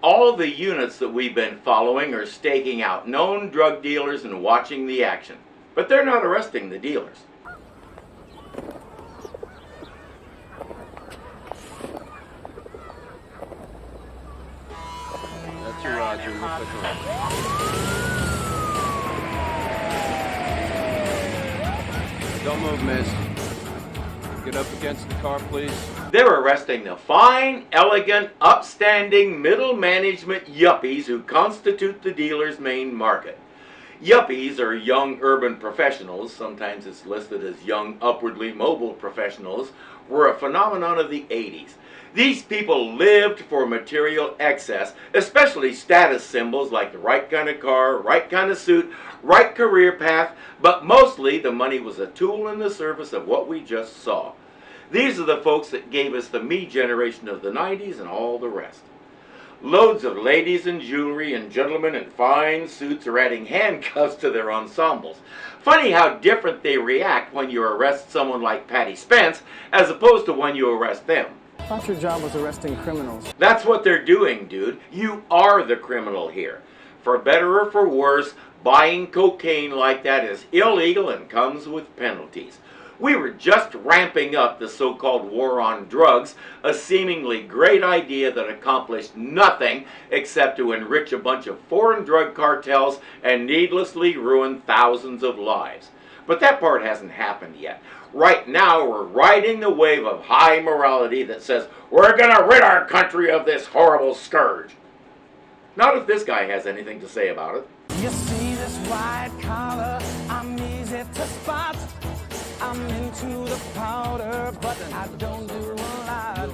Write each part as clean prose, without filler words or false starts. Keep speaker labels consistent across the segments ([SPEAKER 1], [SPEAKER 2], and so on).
[SPEAKER 1] All the units that we've been following are staking out known drug dealers and watching the action. But they're not arresting the dealers.
[SPEAKER 2] That's a Roger. Don't move, miss. Get up against the car, please.
[SPEAKER 1] They're arresting the fine, elegant, upstanding, middle management yuppies who constitute the dealer's main market. Yuppies are young urban professionals, sometimes it's listed as young upwardly mobile professionals, were a phenomenon of the 80s. These people lived for material excess, especially status symbols like the right kind of car, right kind of suit, right career path, but mostly the money was a tool in the service of what we just saw. These are the folks that gave us the me generation of the 90s and all the rest. Loads of ladies in jewelry and gentlemen in fine suits are adding handcuffs to their ensembles. Funny how different they react when you arrest someone like Patty Spence as opposed to when you arrest them.
[SPEAKER 3] I thought your job was arresting criminals.
[SPEAKER 1] That's what they're doing, dude. You are the criminal here. For better or for worse, buying cocaine like that is illegal and comes with penalties. We were just ramping up the so-called war on drugs, a seemingly great idea that accomplished nothing except to enrich a bunch of foreign drug cartels and needlessly ruin thousands of lives. But that part hasn't happened yet. Right now, we're riding the wave of high morality that says, we're gonna rid our country of this horrible scourge. Not if this guy has anything to say about it.
[SPEAKER 4] You see this white collar, I'm easy to spot. I'm into the powder, but I don't do a lot.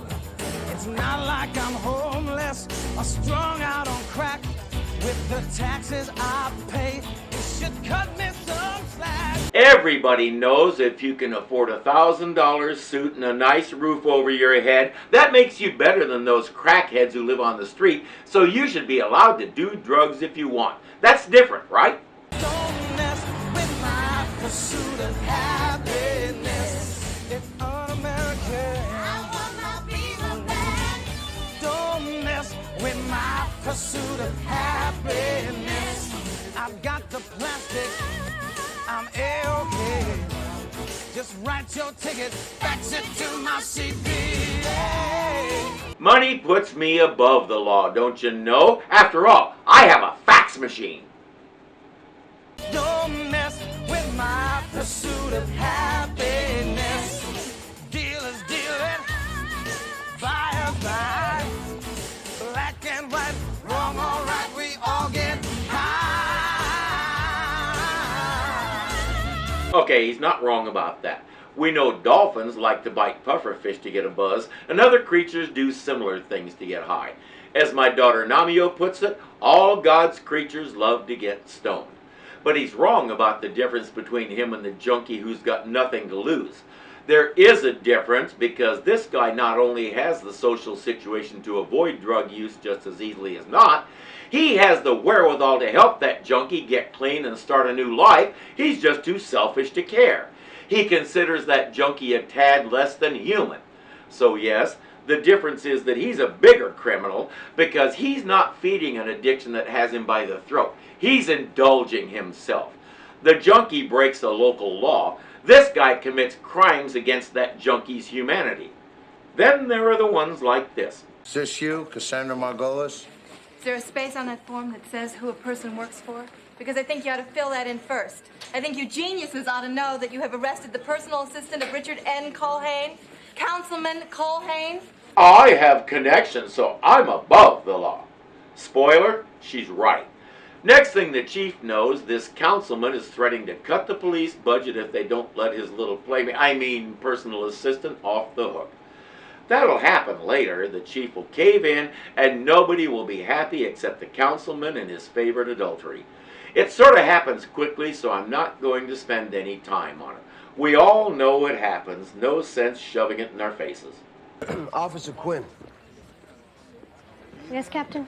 [SPEAKER 4] It's not like I'm homeless or strung out on crack. With the taxes I pay, you should cut me some slack.
[SPEAKER 1] Everybody knows if you can afford $1,000 suit and a nice roof over your head, that makes you better than those crackheads who live on the street, so you should be allowed to do drugs if you want. That's different, right?
[SPEAKER 4] Don't mess with my pursuit of happiness. It's un-American. I wanna be the man. Don't mess with my pursuit of happiness. I've got the plastic. I'm A-OK. Just write your ticket, fax it to my CPA.
[SPEAKER 1] Money puts me above the law, don't you know? After all, I have a fax machine.
[SPEAKER 4] Don't mess with my pursuit of happiness. Dealers dealing, buyers buy. Black and white, wrong or right, we all get high.
[SPEAKER 1] Okay, he's not wrong about that. We know dolphins like to bite pufferfish to get a buzz, and other creatures do similar things to get high. As my daughter Namio puts it, all God's creatures love to get stoned. But he's wrong about the difference between him and the junkie who's got nothing to lose. There is a difference because this guy not only has the social situation to avoid drug use just as easily as not, he has the wherewithal to help that junkie get clean and start a new life. He's just too selfish to care. He considers that junkie a tad less than human. So yes, the difference is that he's a bigger criminal because he's not feeding an addiction that has him by the throat. He's indulging himself. The junkie breaks a local law. This guy commits crimes against that junkie's humanity. Then there are the ones like this.
[SPEAKER 5] Is this you, Cassandra Margolis?
[SPEAKER 6] Is there a space on that form that says who a person works for? Because I think you ought to fill that in first. I think you geniuses ought to know that you have arrested the personal assistant of Richard N. Culhane, Councilman Culhane.
[SPEAKER 1] I have connections, so I'm above the law. Spoiler, she's right. Next thing the chief knows, this councilman is threatening to cut the police budget if they don't let his little personal assistant off the hook. That'll happen later. The chief will cave in, and nobody will be happy except the councilman and his favorite adultery. It sort of happens quickly, so I'm not going to spend any time on it. We all know it happens. No sense shoving it in our faces.
[SPEAKER 7] Officer Quinn.
[SPEAKER 8] Yes, Captain?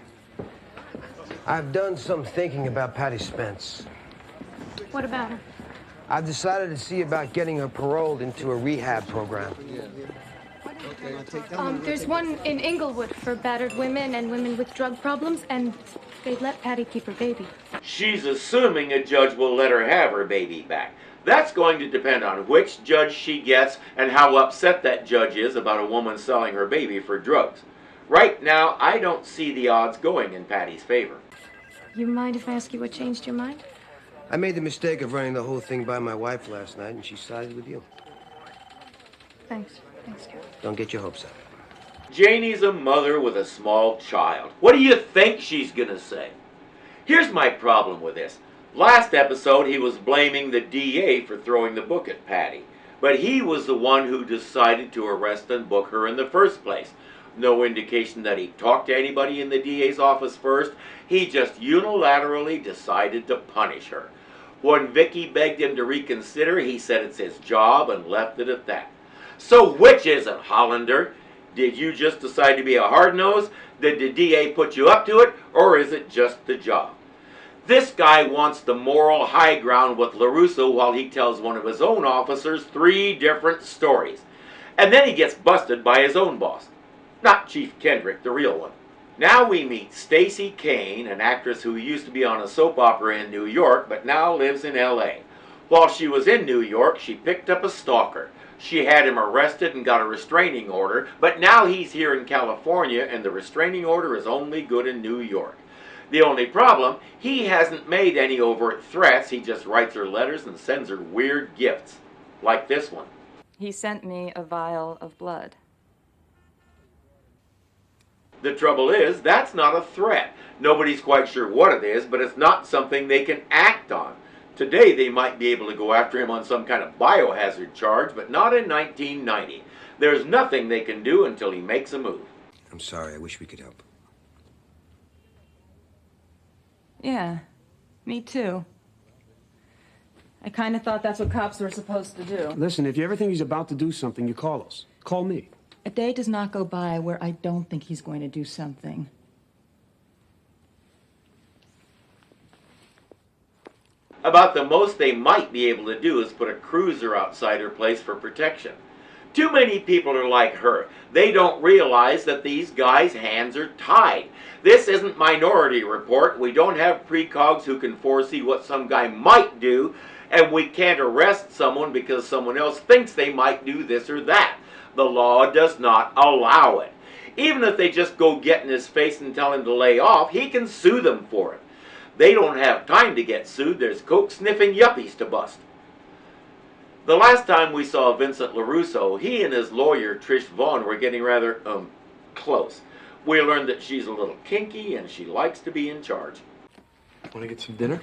[SPEAKER 7] I've done some thinking about Patty Spence.
[SPEAKER 8] What about her?
[SPEAKER 7] I've decided to see about getting her paroled into a rehab program.
[SPEAKER 8] There's one in Inglewood for battered women and women with drug problems, and they'd let Patty keep her baby.
[SPEAKER 1] She's assuming a judge will let her have her baby back. That's going to depend on which judge she gets and how upset that judge is about a woman selling her baby for drugs. Right now, I don't see the odds going in Patty's favor.
[SPEAKER 8] You mind if I ask you what changed your mind?
[SPEAKER 7] I made the mistake of running the whole thing by my wife last night, and she sided with you.
[SPEAKER 8] Thanks. Thanks, Joe.
[SPEAKER 7] Don't get your hopes up.
[SPEAKER 1] Janie's a mother with a small child. What do you think she's gonna say? Here's my problem with this. Last episode, he was blaming the DA for throwing the book at Patty. But he was the one who decided to arrest and book her in the first place. No indication that he talked to anybody in the DA's office first. He just unilaterally decided to punish her. When Vicky begged him to reconsider, he said it's his job and left it at that. So which is it, Hollander? Did you just decide to be a hard-nose? Did the DA put you up to it? Or is it just the job? This guy wants the moral high ground with LaRusso while he tells one of his own officers 3 different stories. And then he gets busted by his own boss. Not Chief Kendrick, the real one. Now we meet Stacy Kane, an actress who used to be on a soap opera in New York but now lives in L.A. While she was in New York, she picked up a stalker. She had him arrested and got a restraining order, but now he's here in California and the restraining order is only good in New York. The only problem, he hasn't made any overt threats. He just writes her letters and sends her weird gifts, like this one.
[SPEAKER 9] He sent me a vial of blood.
[SPEAKER 1] The trouble is, that's not a threat. Nobody's quite sure what it is, but it's not something they can act on. Today, they might be able to go after him on some kind of biohazard charge, but not in 1990. There's nothing they can do until he makes a move.
[SPEAKER 7] I'm sorry. I wish we could help.
[SPEAKER 9] Yeah, me too. I kind of thought that's what cops were supposed to do.
[SPEAKER 10] Listen, if you ever think he's about to do something, you call us. Call me.
[SPEAKER 9] A day does not go by where I don't think he's going to do something.
[SPEAKER 1] About the most they might be able to do is put a cruiser outside her place for protection. Too many people are like her. They don't realize that these guys' hands are tied. This isn't Minority Report. We don't have precogs who can foresee what some guy might do, and we can't arrest someone because someone else thinks they might do this or that. The law does not allow it. Even if they just go get in his face and tell him to lay off, he can sue them for it. They don't have time to get sued. There's coke-sniffing yuppies to bust. The last time we saw Vincent LaRusso, he and his lawyer, Trish Vaughn, were getting rather, close. We learned that she's a little kinky and she likes to be in charge.
[SPEAKER 2] Want to get some dinner?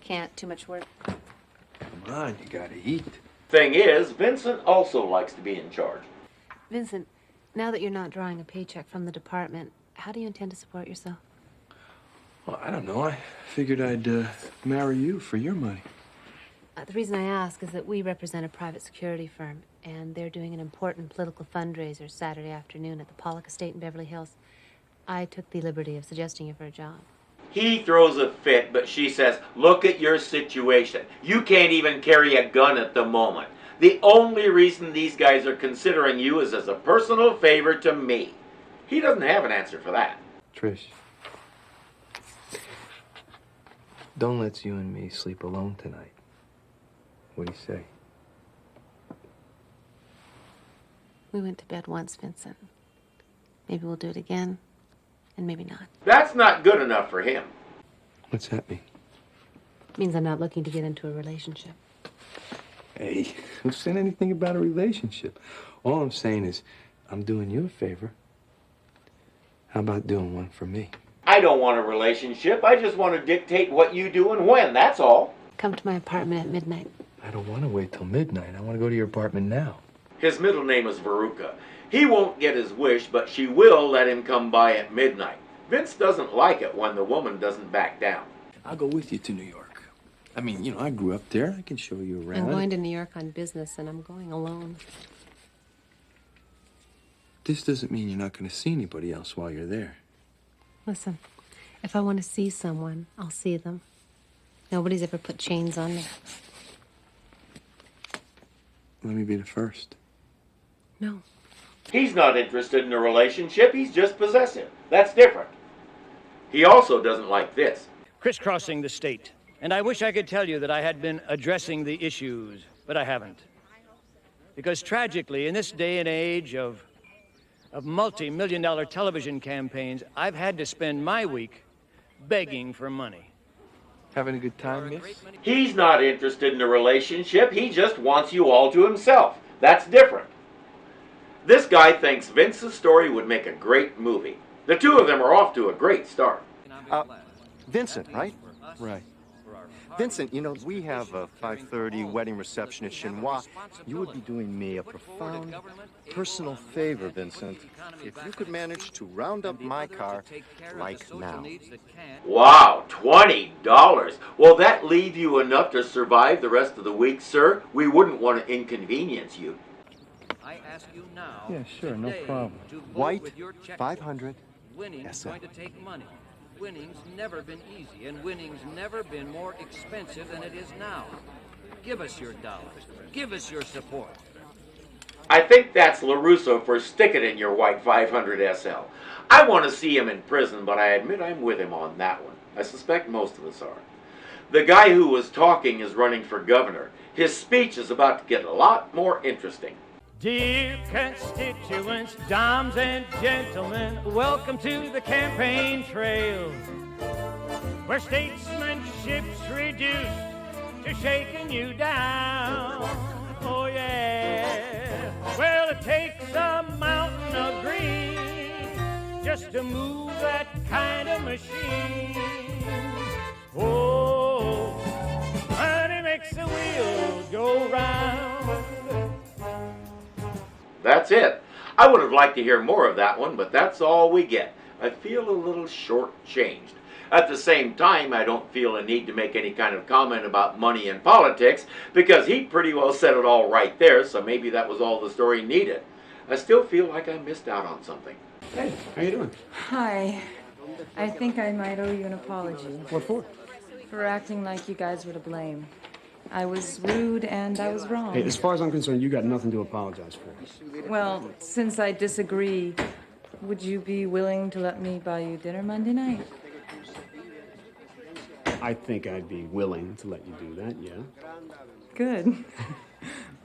[SPEAKER 11] Can't. Too much work.
[SPEAKER 2] Come on, you gotta eat.
[SPEAKER 1] Thing is, Vincent also likes to be in charge.
[SPEAKER 11] Vincent, now that you're not drawing a paycheck from the department, how do you intend to support yourself?
[SPEAKER 2] Well, I don't know. I figured I'd marry you for your money.
[SPEAKER 11] The reason I ask is that we represent a private security firm, and they're doing an important political fundraiser Saturday afternoon at the Pollock Estate in Beverly Hills. I took the liberty of suggesting you for a job.
[SPEAKER 1] He throws a fit, but she says, look at your situation. You can't even carry a gun at the moment. The only reason these guys are considering you is as a personal favor to me. He doesn't have an answer for that.
[SPEAKER 2] Trish, don't let you and me sleep alone tonight. What do you say?
[SPEAKER 11] We went to bed once, Vincent. Maybe we'll do it again, and maybe not.
[SPEAKER 1] That's not good enough for him.
[SPEAKER 2] What's that mean?
[SPEAKER 11] It means I'm not looking to get into a relationship.
[SPEAKER 2] Hey, who said anything about a relationship? All I'm saying is, I'm doing you a favor. How about doing one for me?
[SPEAKER 1] I don't want a relationship. I just want to dictate what you do and when, that's all.
[SPEAKER 11] Come to my apartment at midnight.
[SPEAKER 2] I don't want to wait till midnight. I want to go to your apartment now.
[SPEAKER 1] His middle name is Veruca. He won't get his wish, but she will let him come by at midnight. Vince doesn't like it when the woman doesn't back down.
[SPEAKER 2] I'll go with you to New York. I mean, you know, I grew up there. I can show you around.
[SPEAKER 11] I'm going to New York on business, and I'm going alone.
[SPEAKER 2] This doesn't mean you're not going to see anybody else while you're there.
[SPEAKER 11] Listen, if I want to see someone, I'll see them. Nobody's ever put chains on me.
[SPEAKER 2] Let me be the first.
[SPEAKER 11] No.
[SPEAKER 1] He's not interested in a relationship, he's just possessive. That's different. He also doesn't like this.
[SPEAKER 12] Crisscrossing the state. And I wish I could tell you that I had been addressing the issues, but I haven't. Because tragically, in this day and age of multi-million-dollar television campaigns, I've had to spend my week begging for money.
[SPEAKER 2] Having a good time, miss?
[SPEAKER 1] He's not interested in a relationship, he just wants you all to himself. That's different. This guy thinks Vince's story would make a great movie. The two of them are off to a great start.
[SPEAKER 13] Vincent, right?
[SPEAKER 2] Right.
[SPEAKER 13] Vincent, you know, we have a 5:30 wedding reception at Chinois. You would be doing me a profound personal favor, Vincent, if you could manage to round up my car like now.
[SPEAKER 1] Wow, $20. Will that leave you enough to survive the rest of the week, sir? We wouldn't want to inconvenience you.
[SPEAKER 12] I ask you now.
[SPEAKER 2] Yeah, sure, no problem.
[SPEAKER 13] White, 500
[SPEAKER 12] Winning's
[SPEAKER 13] SL.
[SPEAKER 12] going to take money. Winning's never been easy, and winning's never been more expensive than it is now. Give us your dollars. Give us your support.
[SPEAKER 1] I think that's LaRusso for stick it in your white 500 SL. I want to see him in prison, but I admit I'm with him on that one. I suspect most of us are. The guy who was talking is running for governor. His speech is about to get a lot more interesting.
[SPEAKER 12] Dear constituents, dames and gentlemen, welcome to the campaign trail, where statesmanship's reduced to shaking you down. Oh yeah, well it takes a mountain of green just to move that kind of machine. Oh, money makes the wheels go round.
[SPEAKER 1] That's it. I would have liked to hear more of that one, but that's all we get. I feel a little short-changed. At the same time, I don't feel a need to make any kind of comment about money and politics, because he pretty well said it all right there, so maybe that was all the story needed. I still feel like I missed out on something.
[SPEAKER 10] Hey, how you doing?
[SPEAKER 9] Hi. I think I might owe you an apology.
[SPEAKER 10] What for?
[SPEAKER 9] For acting like you guys were to blame. I was rude and I was wrong.
[SPEAKER 10] Hey, as far as I'm concerned, you got nothing to apologize for.
[SPEAKER 9] Well, since I disagree, would you be willing to let me buy you dinner Monday night?
[SPEAKER 10] I think I'd be willing to let you do that, yeah.
[SPEAKER 9] Good.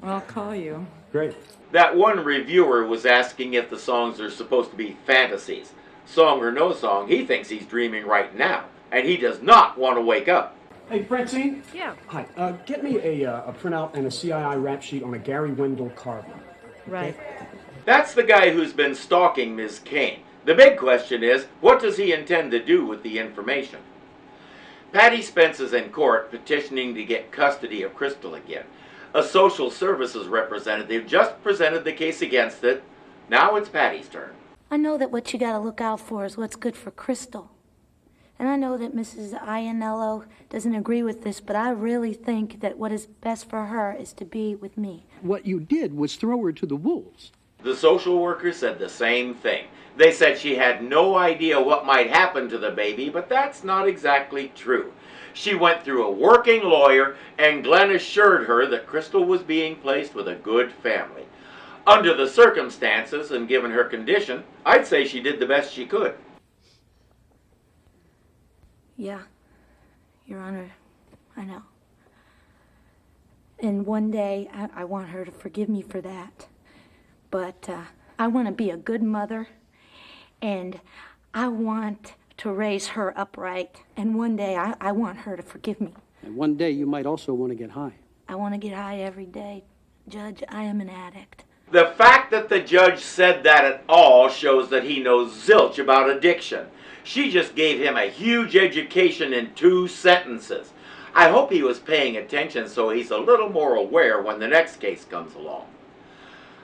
[SPEAKER 9] Well, I'll call you.
[SPEAKER 10] Great.
[SPEAKER 1] That one reviewer was asking if the songs are supposed to be fantasies. Song or no song, he thinks he's dreaming right now, and he does not want to wake up.
[SPEAKER 10] Hey, Francine?
[SPEAKER 11] Yeah.
[SPEAKER 10] Hi. Get me a printout and a CII rap sheet on a Gary Wendell Carver.
[SPEAKER 11] Right.
[SPEAKER 1] That's the guy who's been stalking Ms. Kane. The big question is, what does he intend to do with the information? Patty Spence is in court petitioning to get custody of Crystal again. A social services representative just presented the case against it. Now it's Patty's turn.
[SPEAKER 14] I know that what you gotta look out for is what's good for Crystal. And I know that Mrs. Ianello doesn't agree with this, but I really think that what is best for her is to be with me.
[SPEAKER 15] What you did was throw her to the wolves.
[SPEAKER 1] The social worker said the same thing. They said she had no idea what might happen to the baby, but that's not exactly true. She went through a working lawyer, and Glenn assured her that Crystal was being placed with a good family. Under the circumstances, and given her condition, I'd say she did the best she could.
[SPEAKER 14] Yeah, Your Honor, I know. And one day, I want her to forgive me for that. But I want to be a good mother, and I want to raise her upright. And one day, I want her to forgive me.
[SPEAKER 15] And one day you might also want to get high.
[SPEAKER 14] I want to get high every day. Judge, I am an addict.
[SPEAKER 1] The fact that the judge said that at all shows that he knows zilch about addiction. She just gave him a huge education in 2 sentences. I hope he was paying attention so he's a little more aware when the next case comes along.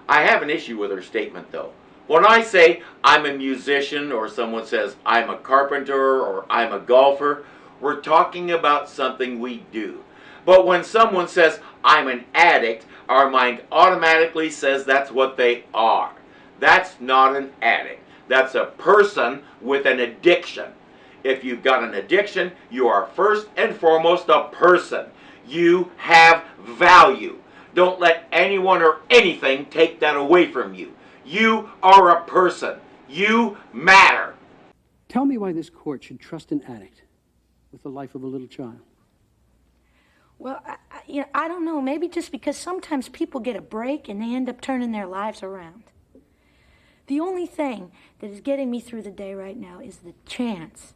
[SPEAKER 1] I have an issue with her statement, though. When I say I'm a musician, or someone says I'm a carpenter, or I'm a golfer, we're talking about something we do. But when someone says I'm an addict, our mind automatically says that's what they are. That's not an addict. That's a person with an addiction. If you've got an addiction, you are first and foremost a person. You have value. Don't let anyone or anything take that away from you. You are a person. You matter.
[SPEAKER 15] Tell me why this court should trust an addict with the life of a little child.
[SPEAKER 14] Well, I don't know. Maybe just because sometimes people get a break and they end up turning their lives around. The only thing that is getting me through the day right now is the chance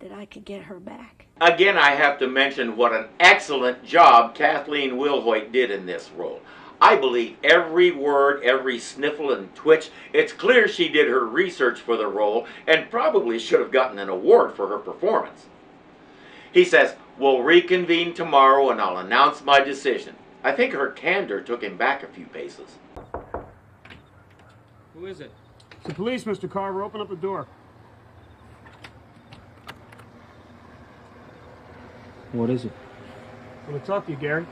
[SPEAKER 14] that I could get her back.
[SPEAKER 1] Again, I have to mention what an excellent job Kathleen Wilhoit did in this role. I believe every word, every sniffle and twitch. It's clear she did her research for the role and probably should have gotten an award for her performance. He says, "We'll reconvene tomorrow and I'll announce my decision." I think her candor took him back a few paces.
[SPEAKER 10] Who is it? It's the police, Mr. Carver. Open up the door.
[SPEAKER 3] What is it?
[SPEAKER 10] I want to talk to you, Gary.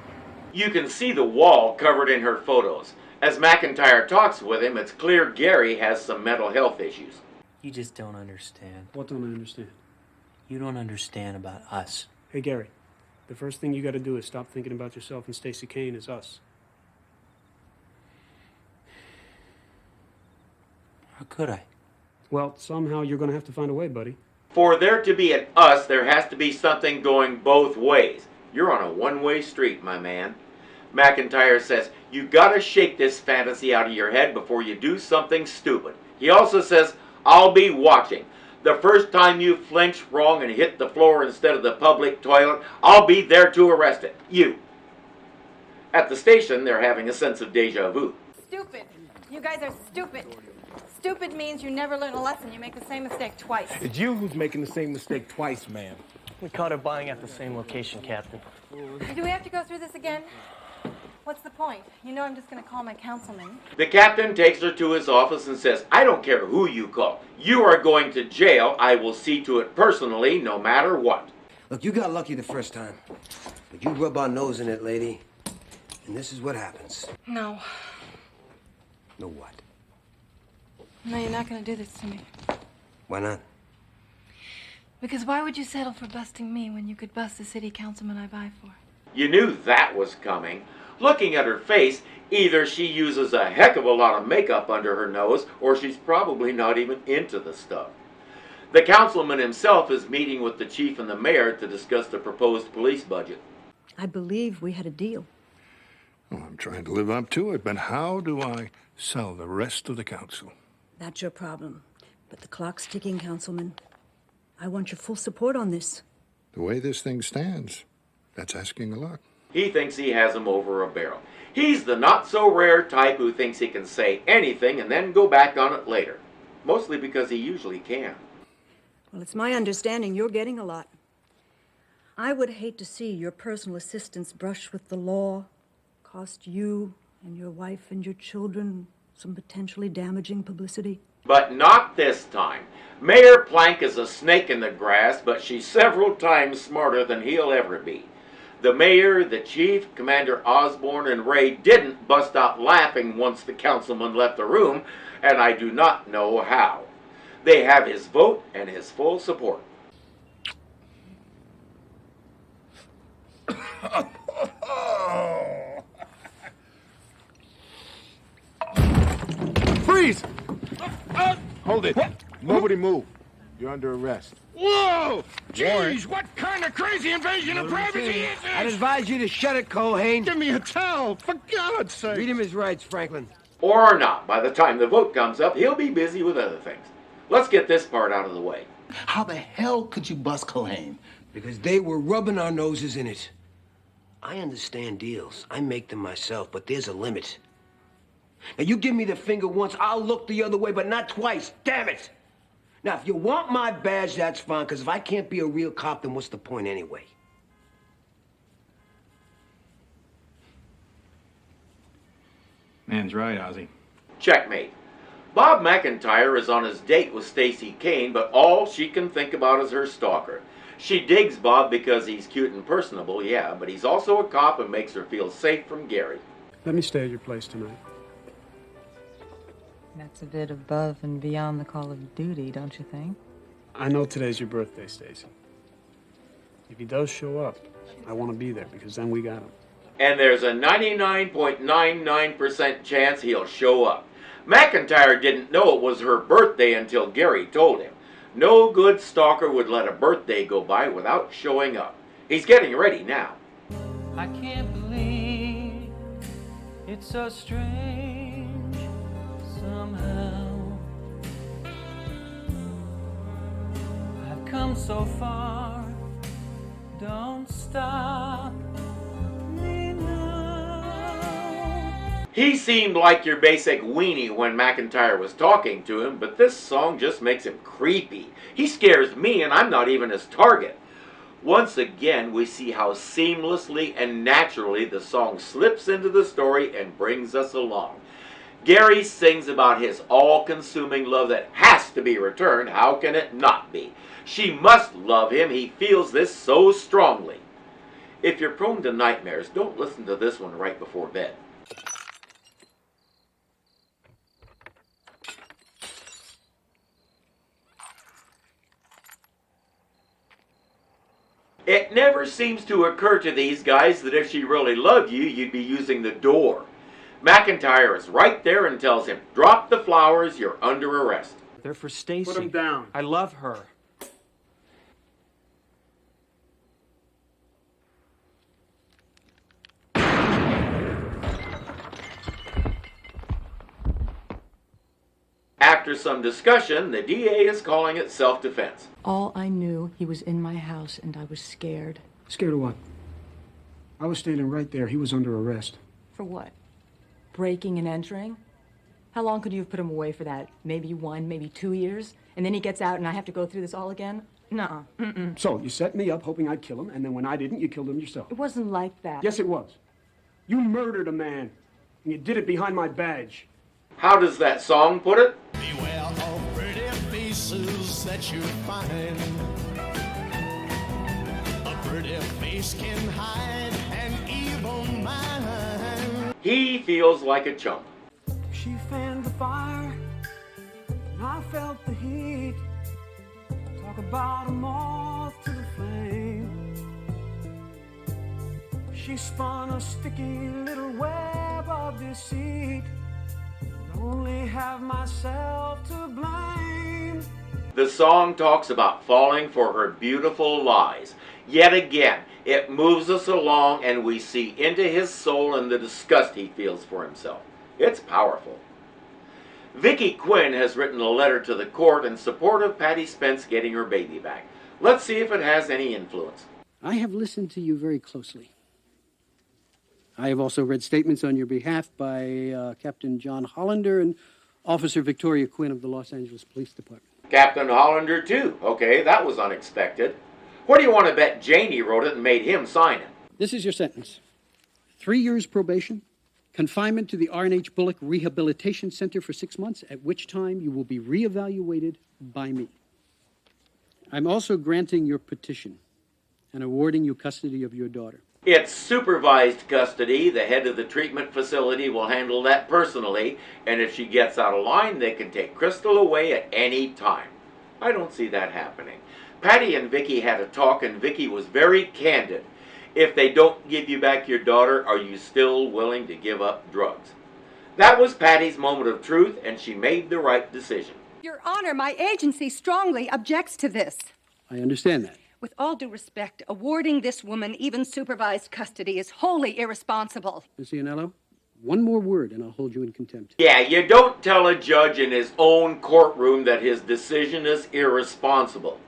[SPEAKER 1] You can see the wall covered in her photos. As McIntyre talks with him, it's clear Gary has some mental health issues.
[SPEAKER 16] You just don't understand.
[SPEAKER 10] What don't I understand?
[SPEAKER 16] You don't understand about us.
[SPEAKER 10] Hey, Gary, the first thing you got to do is stop thinking about yourself and Stacey Kane as us.
[SPEAKER 16] How could I?
[SPEAKER 10] Well, somehow you're going to have to find a way, buddy.
[SPEAKER 1] For there to be an us, there has to be something going both ways. You're on a one-way street, my man. McIntyre says, you gotta shake this fantasy out of your head before you do something stupid. He also says, I'll be watching. The first time you flinch wrong and hit the floor instead of the public toilet, I'll be there to arrest it. You. At the station, they're having a sense of deja vu.
[SPEAKER 6] Stupid. You guys are stupid. Stupid means you never learn a lesson. You make the same mistake twice.
[SPEAKER 17] It's you who's making the same mistake twice, ma'am.
[SPEAKER 16] We caught her buying at the same location, Captain.
[SPEAKER 6] Do we have to go through this again? What's the point? You know I'm just going to call my councilman.
[SPEAKER 1] The captain takes her to his office and says, I don't care who you call. You are going to jail. I will see to it personally, no matter what.
[SPEAKER 7] Look, you got lucky the first time. But you rub our nose in it, lady. And this is what happens.
[SPEAKER 6] No.
[SPEAKER 7] No what?
[SPEAKER 6] No, you're not going to do this to me.
[SPEAKER 7] Why not?
[SPEAKER 6] Because why would you settle for busting me when you could bust the city councilman I vie for?
[SPEAKER 1] You knew that was coming. Looking at her face, either she uses a heck of a lot of makeup under her nose, or she's probably not even into the stuff. The councilman himself is meeting with the chief and the mayor to discuss the proposed police budget.
[SPEAKER 18] I believe we had a deal.
[SPEAKER 19] Well, I'm trying to live up to it, but how do I sell the rest of the council?
[SPEAKER 18] That's your problem. But the clock's ticking, Councilman. I want your full support on this.
[SPEAKER 19] The way this thing stands, that's asking a lot.
[SPEAKER 1] He thinks he has him over a barrel. He's the not-so-rare type who thinks he can say anything and then go back on it later. Mostly because he usually can.
[SPEAKER 18] Well, it's my understanding you're getting a lot. I would hate to see your personal assistants brush with the law, cost you and your wife and your children some potentially damaging publicity.
[SPEAKER 1] But not this time. Mayor Plank is a snake in the grass, but she's several times smarter than he'll ever be. The mayor, the chief, Commander Osborne, and Ray didn't bust out laughing once the councilman left the room, and I do not know how. They have his vote and his full support.
[SPEAKER 19] Freeze! Hold it. Nobody move. You're under arrest.
[SPEAKER 17] Whoa! Jeez, what kind of crazy invasion of privacy is this?
[SPEAKER 7] I'd advise you to shut it, Culhane.
[SPEAKER 17] Give me a towel, for God's sake.
[SPEAKER 7] Read him his rights, Franklin.
[SPEAKER 1] Or not. By the time the vote comes up, he'll be busy with other things. Let's get this part out of the way.
[SPEAKER 17] How the hell could you bust Culhane?
[SPEAKER 7] Because they were rubbing our noses in it. I understand deals. I make them myself, but there's a limit. Now, you give me the finger once, I'll look the other way, but not twice. Damn it! Now, if you want my badge, that's fine, because if I can't be a real cop, then what's the point anyway?
[SPEAKER 2] Man's right, Ozzy.
[SPEAKER 1] Checkmate. Bob McIntyre is on his date with Stacey Kane, but all she can think about is her stalker. She digs Bob because he's cute and personable, yeah, but he's also a cop and makes her feel safe from Gary.
[SPEAKER 10] Let me stay at your place tonight.
[SPEAKER 9] That's a bit above and beyond the call of duty, don't you think?
[SPEAKER 10] I know today's your birthday, Stacey. If he does show up, I want to be there because then we got him.
[SPEAKER 1] And there's a 99.99% chance he'll show up. McIntyre didn't know it was her birthday until Gary told him. No good stalker would let a birthday go by without showing up. He's getting ready now.
[SPEAKER 4] I can't believe it's so strange somehow. I've come so far, don't stop me now.
[SPEAKER 1] He seemed like your basic weenie when McIntyre was talking to him, but this song just makes him creepy. He scares me and I'm not even his target. Once again, we see how seamlessly and naturally the song slips into the story and brings us along. Gary sings about his all-consuming love that has to be returned. How can it not be? She must love him. He feels this so strongly. If you're prone to nightmares, don't listen to this one right before bed. It never seems to occur to these guys that if she really loved you, you'd be using the door. McIntyre is right there and tells him, drop the flowers, you're under arrest.
[SPEAKER 16] They're for Stacy.
[SPEAKER 10] Put him down.
[SPEAKER 16] I love her.
[SPEAKER 1] After some discussion, the DA is calling it self-defense.
[SPEAKER 20] All I knew, he was in my house and I was scared.
[SPEAKER 10] Scared of what? I was standing right there. He was under arrest.
[SPEAKER 20] For what? Breaking and entering? How long could you have put him away for that? Maybe 1, maybe 2 years? And then he gets out and I have to go through this all again? Nuh-uh. Mm-mm.
[SPEAKER 10] So, you set me up hoping I'd kill him, and then when I didn't, you killed him yourself.
[SPEAKER 20] It wasn't like that.
[SPEAKER 10] Yes, it was. You murdered a man, and you did it behind my badge.
[SPEAKER 1] How does that song put it?
[SPEAKER 4] Beware of pretty faces that you find. A pretty face can hide an evil mind.
[SPEAKER 1] He feels like a chump.
[SPEAKER 4] She fanned the fire, and I felt the heat. Talk about a moth to the flame. She spun a sticky little web of deceit. Only have myself to blame.
[SPEAKER 1] The song talks about falling for her beautiful lies. Yet again, it moves us along and we see into his soul and the disgust he feels for himself. It's powerful. Vicki Quinn has written a letter to the court in support of Patty Spence getting her baby back. Let's see if it has any influence.
[SPEAKER 15] I have listened to you very closely. I have also read statements on your behalf by Captain John Hollander and Officer Victoria Quinn of the Los Angeles Police Department.
[SPEAKER 1] Captain Hollander, too. Okay, that was unexpected. What do you want to bet Janie wrote it and made him sign it?
[SPEAKER 15] This is your sentence. 3 years probation, confinement to the R&H Bullock Rehabilitation Center for 6 months, at which time you will be reevaluated by me. I'm also granting your petition and awarding you custody of your daughter.
[SPEAKER 1] It's supervised custody. The head of the treatment facility will handle that personally, and if she gets out of line, they can take Crystal away at any time. I don't see that happening. Patty and Vicki had a talk, and Vicki was very candid. If they don't give you back your daughter, are you still willing to give up drugs? That was Patty's moment of truth, and she made the right decision.
[SPEAKER 21] Your Honor, my agency strongly objects to this.
[SPEAKER 15] I understand that.
[SPEAKER 21] With all due respect, awarding this woman even supervised custody is wholly irresponsible.
[SPEAKER 15] Miss Ianello, one more word and I'll hold you in contempt.
[SPEAKER 1] Yeah, you don't tell a judge in his own courtroom that his decision is irresponsible.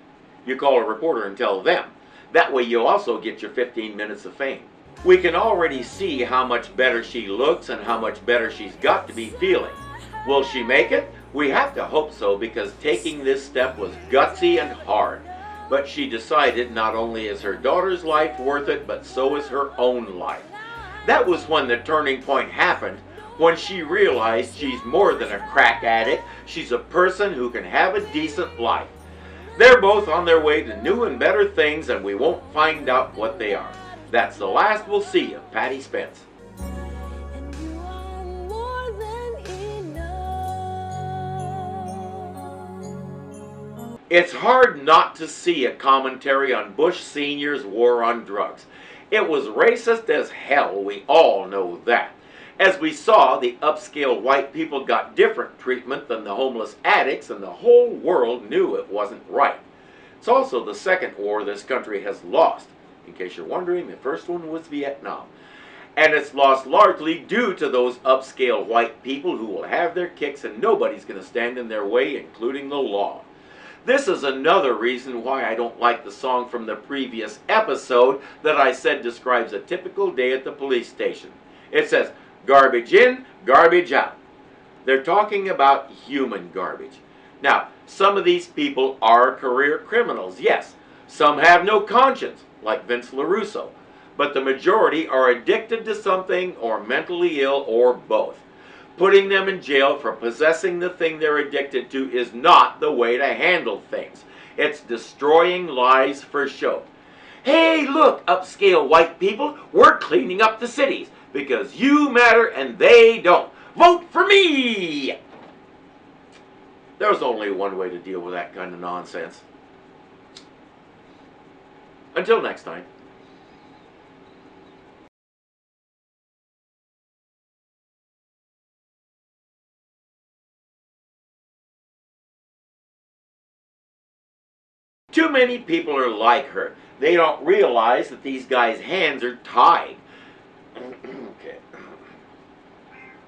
[SPEAKER 1] You call a reporter and tell them. That way you also get your 15 minutes of fame. We can already see how much better she looks and how much better she's got to be feeling. Will she make it? We have to hope so, because taking this step was gutsy and hard. But she decided not only is her daughter's life worth it, but so is her own life. That was when the turning point happened, when she realized she's more than a crack addict. She's a person who can have a decent life. They're both on their way to new and better things, and we won't find out what they are. That's the last we'll see of Patty Spence. It's hard not to see a commentary on Bush Sr.'s war on drugs. It was racist as hell, we all know that. As we saw, the upscale white people got different treatment than the homeless addicts, and the whole world knew it wasn't right. It's also the second war this country has lost. In case you're wondering, the first one was Vietnam. And it's lost largely due to those upscale white people who will have their kicks and nobody's going to stand in their way, including the law. This is another reason why I don't like the song from the previous episode that I said describes a typical day at the police station. It says, garbage in, garbage out. They're talking about human garbage. Now, some of these people are career criminals, yes. Some have no conscience, like Vince LaRusso. But the majority are addicted to something or mentally ill or both. Putting them in jail for possessing the thing they're addicted to is not the way to handle things. It's destroying lives for show. Hey, look, upscale white people, we're cleaning up the cities because you matter and they don't. Vote for me! There's only one way to deal with that kind of nonsense. Until next time. Too many people are like her. They don't realize that these guys' hands are tied. Okay.